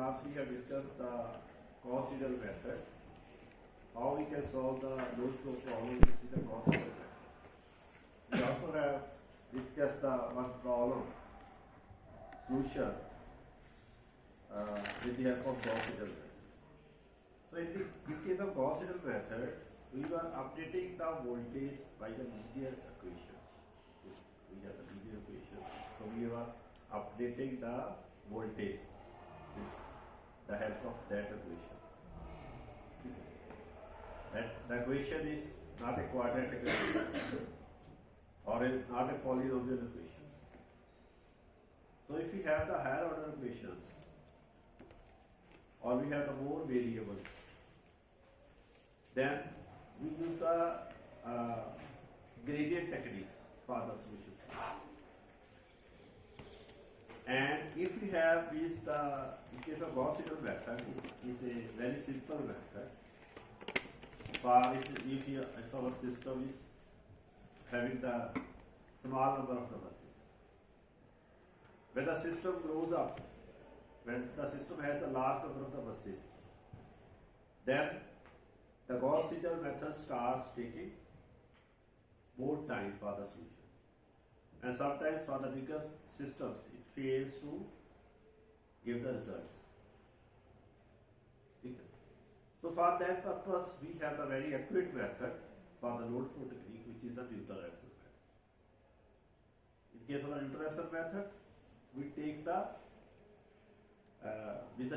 class we have discussed the Gauss-Seidel method. How we can solve the load flow problem using the Gauss-Seidel method. We also have discussed the one problem solution with the help of Gauss-Seidel method. So in the case of Gauss-Seidel method, we were updating the voltage by the linear equation. We have the linear equation. So we were updating the voltage with the help of that equation. The equation is not a quadratic equation or not a polynomial equation. So if we have the higher order equations or we have the more variables, then we use the gradient techniques for the solution. And if we have this, in case of Gauss-Seidel method, is a very simple method. If our system is having the small number of the buses, when the system grows up, when the system has the large number of the buses, then the Gauss-Seidel method starts taking more time for the solution. And sometimes for the bigger systems, it fails to give the results. So for that purpose, we have the very accurate method for the load flow technique, which is the Raphson method. In case of the Raphson method, we take the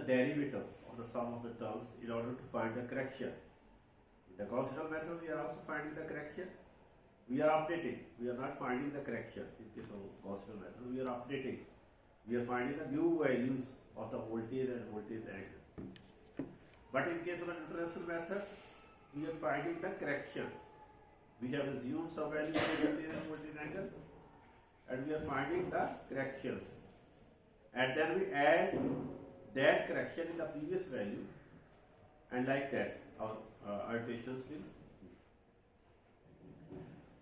derivative of the sum of the terms in order to find the correction. In the Gauss-Seidel method, we are also finding the correction. We are updating. We are not finding the correction. In case of Gauss-Seidel method, we are updating. We are finding the new values of the voltage and voltage angle. But in case of an Raphson method, we are finding the correction. We have assumed some value of the voltage and voltage angle, and we are finding the corrections. And then we add that correction in the previous value, and like that, our iterations will.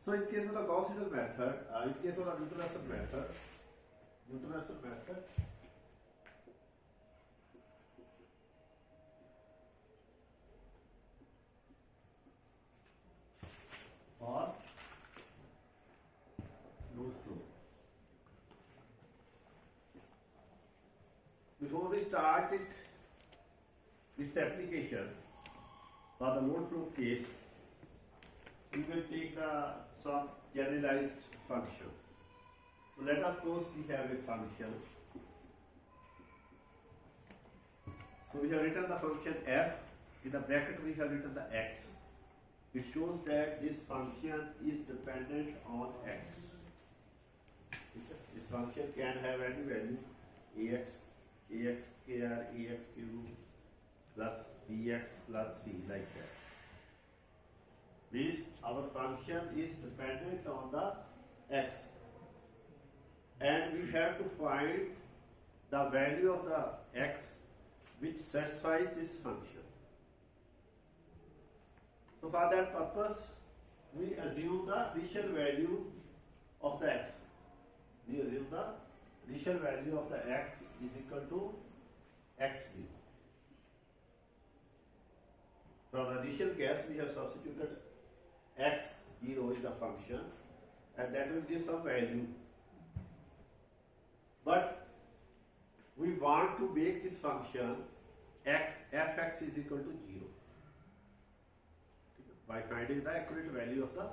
So in case of the Gauss-Seidel method, in case of the Raphson method, or load flow. Before we start its application for the load flow case, we will take some generalized function. So let us suppose we have a function. So we have written the function f, in the bracket we have written the x. It shows that this function is dependent on x. This function can have any value, ax, kr, ax cube plus bx plus c, like that. Means our function is dependent on the x, and we have to find the value of the x which satisfies this function. So for that purpose, we assume the initial value of the x. We assume the initial value of the x is equal to x0. From the initial case, we have substituted x0 is the function, and that will give some value. But we want to make this function fx is equal to 0 by finding the accurate value of the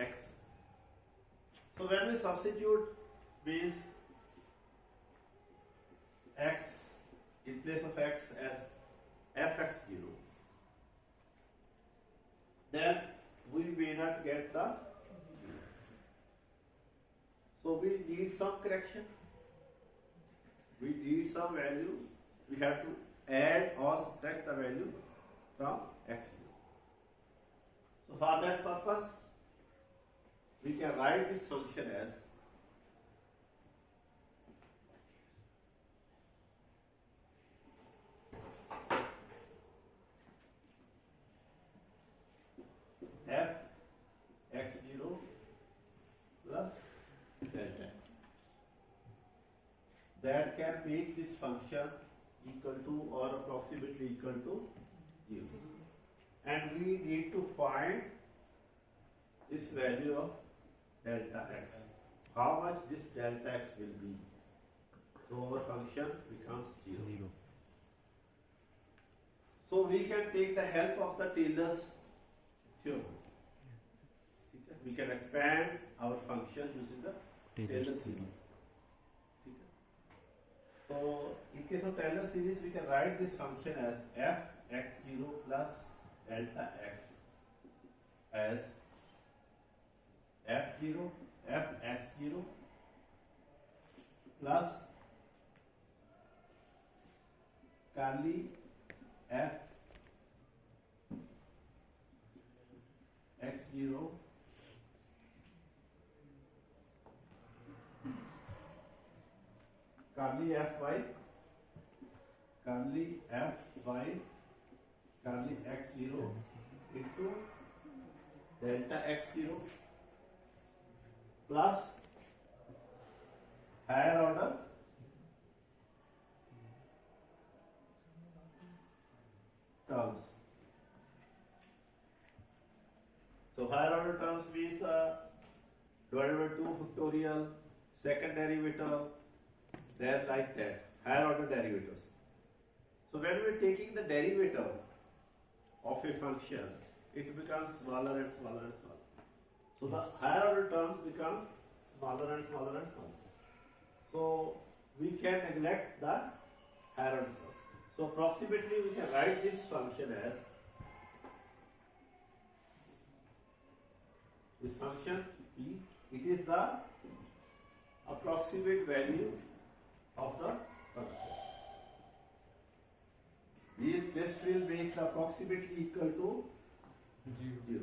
x. So when we substitute means x in place of x as fx0, then we may not get the 0. So we need some correction. We need some value. We have to add or subtract the value from x0. So for that purpose, we can write this function as f x0 plus delta x. That can make this function equal to or approximately equal to 0. And we need to find this value of delta x. How much this delta x will be. So our function becomes 0. So we can take the help of the Taylor's theorem. We can expand our function using the Taylor series. So in case of Taylor series, we can write this function as f(x0) plus delta x as f(x0) plus curly f(x0) curly f by curly x0 into delta x0 plus higher order terms. So higher order terms means divided by 2 factorial, second derivative, then like that, higher order derivatives. So when we are taking the derivative of a function, it becomes smaller and smaller and smaller. So the higher order terms become smaller and smaller and smaller. So we can neglect the higher order terms. So approximately we can write this function as this function p. It is the approximate value of the function. This will make the approximately equal to 0.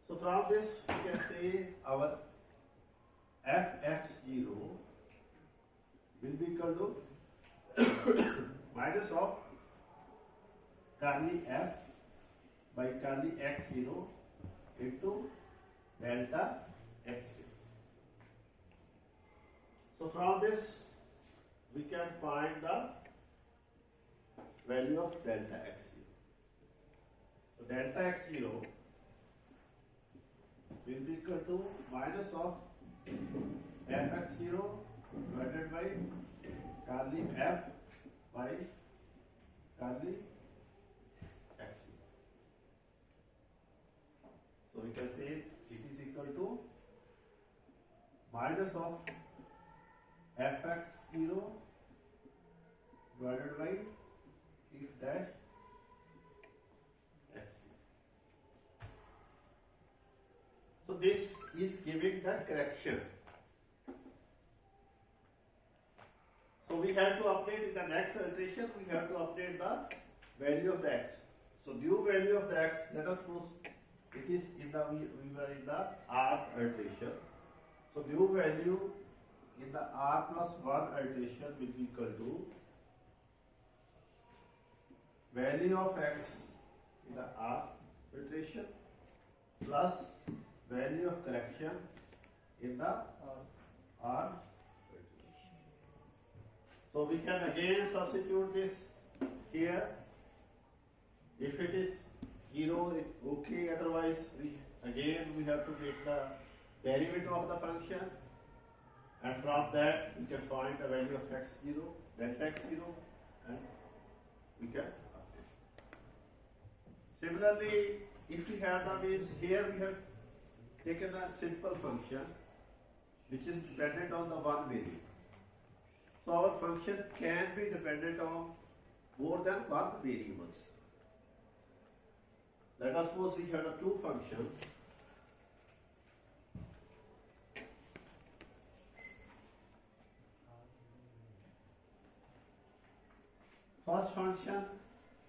So from this we can say our f(x0) will be equal to minus of curly f by curly x0 into delta x0. So from this we can find the value of delta x0. So delta x0 will be equal to minus of f(x0) divided by curly f by curly x0. So we can say it is equal to minus of f(x0) divided by if dash x0. So this is giving the correction. So we have to update in the next iteration, we have to update the value of the x. So new value of the x, let us suppose it is in the, we were in the r iteration. So new value in the r plus 1 iteration will be equal to value of x in the r iteration plus value of correction in the r. So we can again substitute this here. If it is 0, okay, otherwise we have to make the derivative of the function, and from that we can find the value of x0, delta x0, and we can update. Similarly, if we have the base here, we have taken a simple function which is dependent on the one variable. So our function can be dependent on more than one variables. Let us suppose we have two functions. First function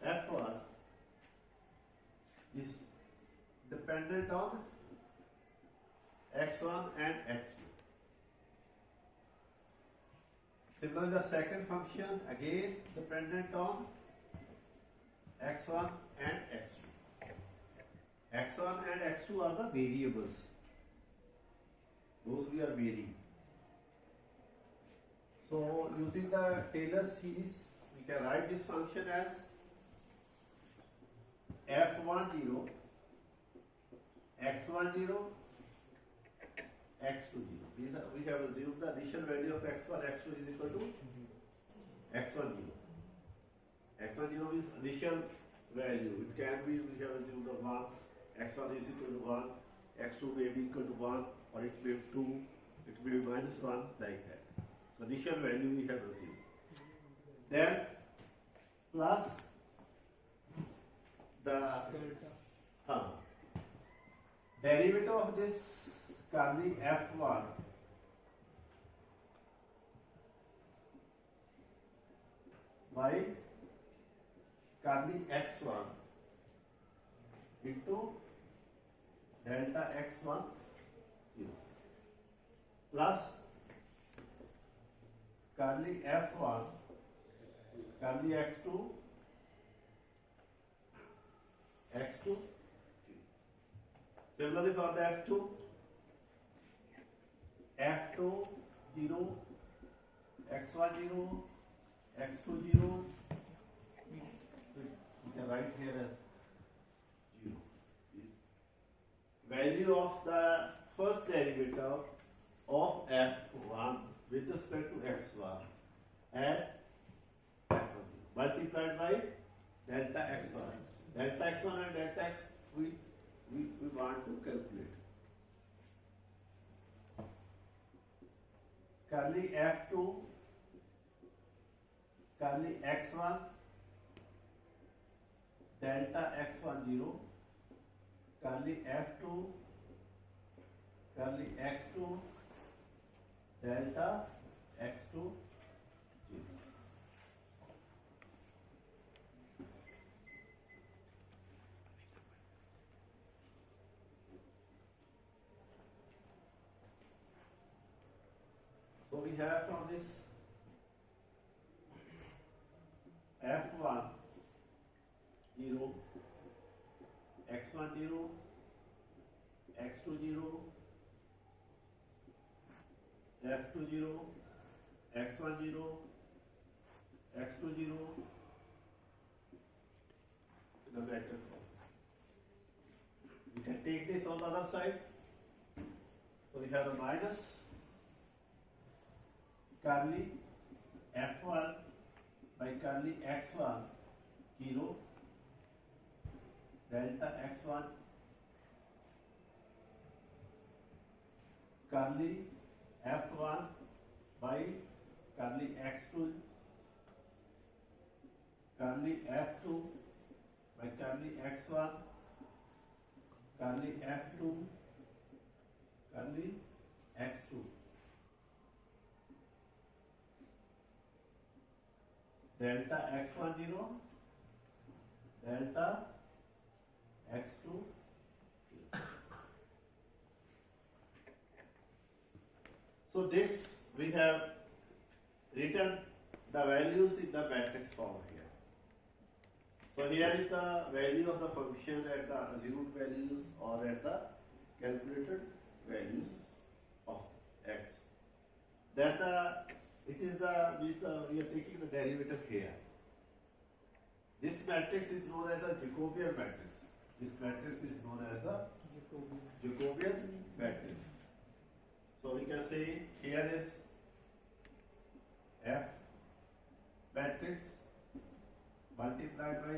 f1 is dependent on x1 and x2. Similarly, the second function again dependent on x1 and x2. x1 and x2 are the variables. Those we are varying. So using the Taylor series, we can write this function as f10, x10, x20. We have assumed the initial value of x1, x2 is equal to x10. x10 is initial value. It can be, we have assumed the 1, x1 is equal to 1, x2 may be equal to 1, or it may be 2, it may be minus 1, like that. So initial value we have assumed. Then plus the derivative of this curly f1 by curly x1 into delta x1 plus curly f1 curly x2 similarly for the f2 0 x1 0 x2 0, so we can write here as 0 is value of the first derivative of f1 with respect to x1 at f1 multiplied by delta x1. Delta x1 and delta x we want to calculate. Curly f2 curly x1 delta x1 0 curly f2 curly x2 delta x2 0. So we have from this f1 0 x1 0 x2 0 f2 0 x1 0 x2 0 in the vector form. We can take this on the other side. So we have a minus curly f1 by curly x1 0 delta x1 curly f1 by curly x2 curly f2 by curly x1 curly f2 curly x2 delta x1 0 delta x2 so this we have written the values in the matrix form here. So here is the value of the function at the assumed values or at the calculated values of x. Then we are taking the derivative here. This matrix is known as a Jacobian matrix. This matrix is known as a Jacobian matrix. So we can say here is F matrix multiplied by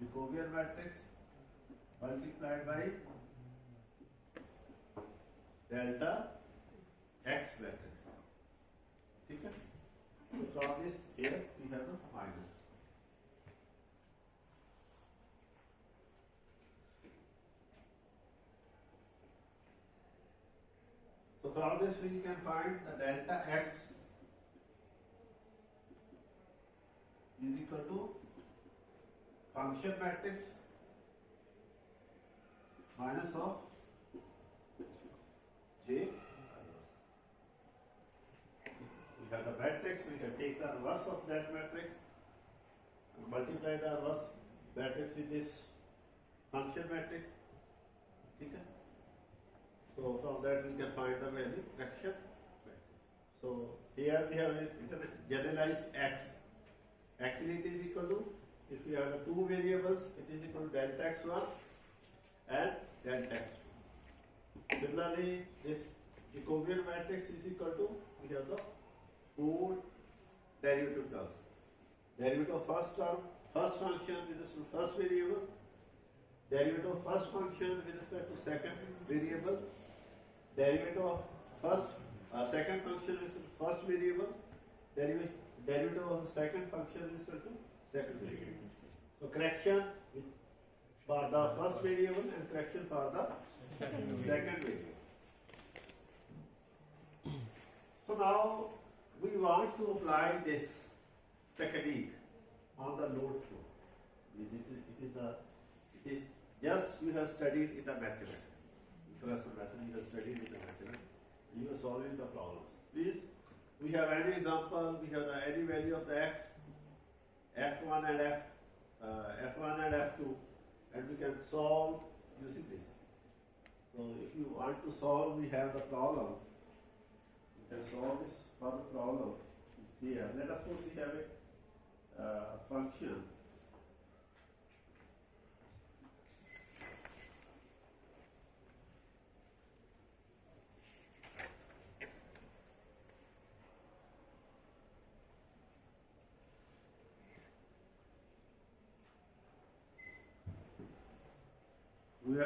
Jacobian matrix multiplied by delta x matrix. Okay? So from this here we have the minus. So from this we can find the delta x is equal to function matrix minus of J. We have the matrix, we can take the reverse of that matrix and multiply the reverse matrix with this function matrix. Okay? So from that we can find the value fraction matrix. So here we have generalized x. Actually it is equal to, if we have the two variables, it is equal to delta x1 and delta x2. Similarly, this Jacobian matrix is equal to, we have the four derivative terms. Derivative of first term, first function with respect to first variable, derivative of first function with respect to second variable, derivative of second function with respect to first variable, derivative of the second function with respect to second variable. So correction for the first variable and correction for the second variable. So now we want to apply this technique on the load flow. It is just you have studied in the mathematics. Raphson method you have studied in the mathematics. You are solving the problems. Please, we have any example. We have any value of the x, f1 and f1 and f2, and we can solve using this. So if you want to solve, we have the problem. We can solve this for the problem. It's here. Let us suppose we have a function